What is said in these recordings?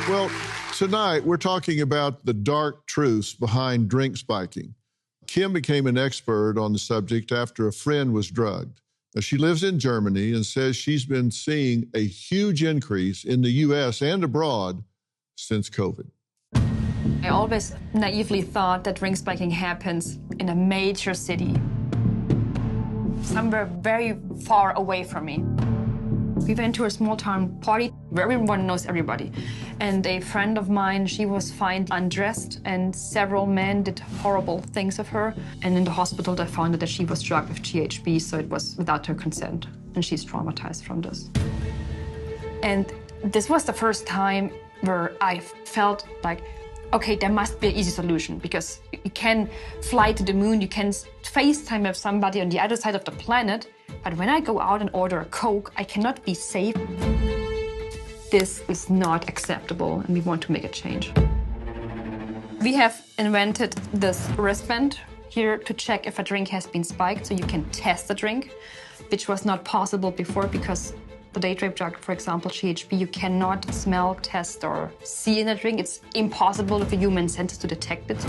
Well, tonight we're talking about the dark truths behind drink spiking. Kim became an expert on the subject after a friend was drugged. Now, she lives in Germany and says she's been seeing a huge increase in the U.S. and abroad since COVID. I always naively thought that drink spiking happens in a major city, somewhere very far away from me. We went to a small town party where everyone knows everybody. And a friend of mine, she was found undressed and several men did horrible things of her. And in the hospital, they found that she was drugged with GHB, so it was without her consent. And she's traumatized from this. And this was the first time where I felt like, okay, there must be an easy solution because you can fly to the moon, you can FaceTime with somebody on the other side of the planet, but when I go out and order a Coke, I cannot be safe. This is not acceptable, and we want to make a change. We have invented this wristband here to check if a drink has been spiked, so you can test the drink, which was not possible before because the date rape drug, for example, GHB, you cannot smell, test, or see in a drink. It's impossible with a human senses to detect it.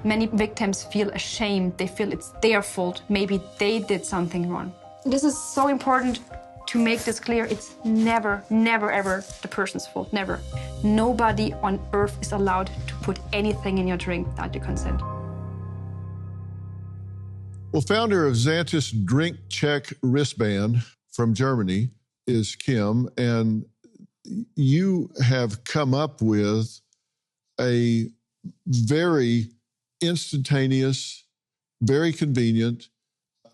Many victims feel ashamed. They feel it's their fault. Maybe they did something wrong. This is so important to make this clear. It's never, never, ever the person's fault. Never. Nobody on earth is allowed to put anything in your drink without your consent. Well, founder of Xantus Drink Check wristband from Germany is Kim, and you have come up with a very instantaneous, very convenient,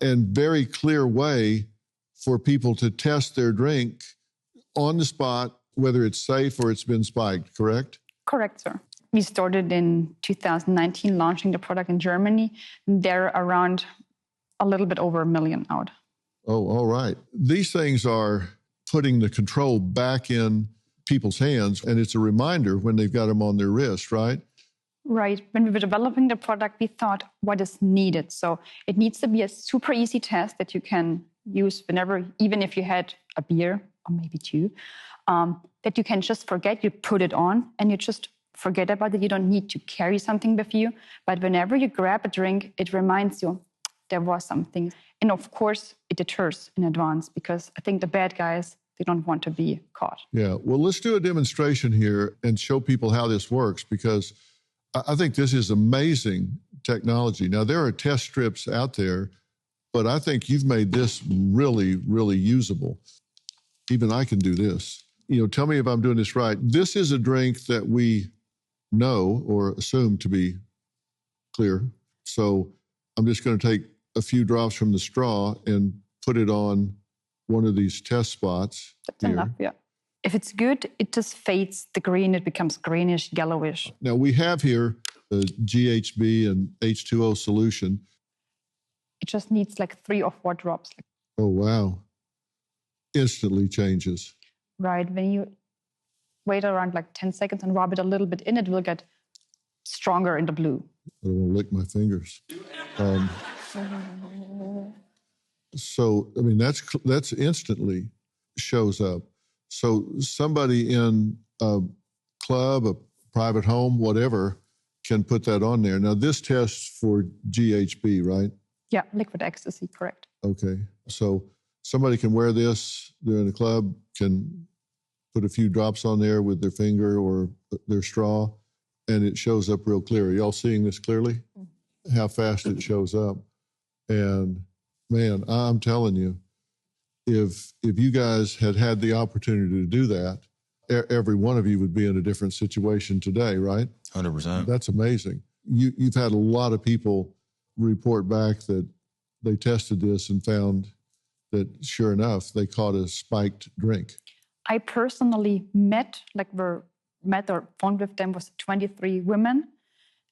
and very clear way for people to test their drink on the spot, whether it's safe or it's been spiked, correct? Correct, sir. We started in 2019 launching the product in Germany. There are around a little bit over 1 million out. Oh, all right. These things are putting the control back in people's hands, and it's a reminder when they've got them on their wrist, right? Right. When we were developing the product, we thought what is needed. So it needs to be a super easy test that you can use whenever, even if you had a beer or maybe two, that you can just forget, you put it on and you just forget about it. You don't need to carry something with you. But whenever you grab a drink, it reminds you there was something. And of course, it deters in advance because I think the bad guys, they don't want to be caught. Yeah. Well, let's do a demonstration here and show people how this works because I think this is amazing technology. Now, there are test strips out there, but I think you've made this really, really usable. Even I can do this. Tell me if I'm doing this right. This is a drink that we know or assume to be clear. So I'm just going to take a few drops from the straw and put it on one of these test spots. That's enough, yeah. If it's good, it just fades the green. It becomes greenish, yellowish. Now, we have here a GHB and H2O solution. It just needs like 3 or 4 drops. Oh, wow. Instantly changes. Right. When you wait around like 10 seconds and rub it a little bit in, it will get stronger in the blue. I don't want to lick my fingers. So, I mean, that's instantly shows up. So somebody in a club, a private home, whatever, can put that on there. Now, this tests for GHB, right? Yeah, liquid ecstasy, correct. Okay. So somebody can wear this, they're in a club, can put a few drops on there with their finger or their straw, and it shows up real clear. Are y'all seeing this clearly? Mm-hmm. How fast it shows up. And man, I'm telling you, if you guys had the opportunity to do that, every one of you would be in a different situation today, right? 100%. That's amazing. You've had a lot of people report back that they tested this and found that, sure enough, they caught a spiked drink. I personally met or phoned with them was 23 women.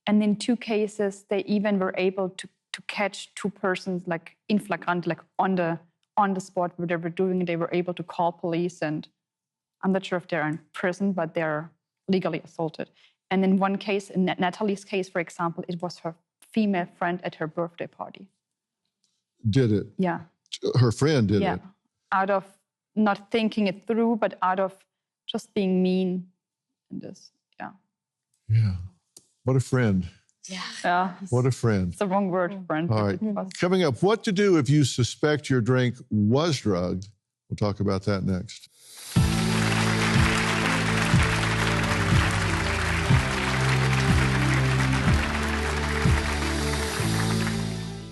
And in 2 cases, they even were able to catch 2 persons like in flagrant, like on the spot where they were doing it. They were able to call police, and I'm not sure if they're in prison, but they're legally assaulted. And in one case, in Natalie's case, for example, it was her female friend at her birthday party. Did it? Yeah. Her friend did it? Yeah. Out of not thinking it through, but out of just being mean and this. Yeah. Yeah. What a friend. Yeah. What a friend. It's the wrong word, friend. All right. Coming up, what to do if you suspect your drink was drugged. We'll talk about that next.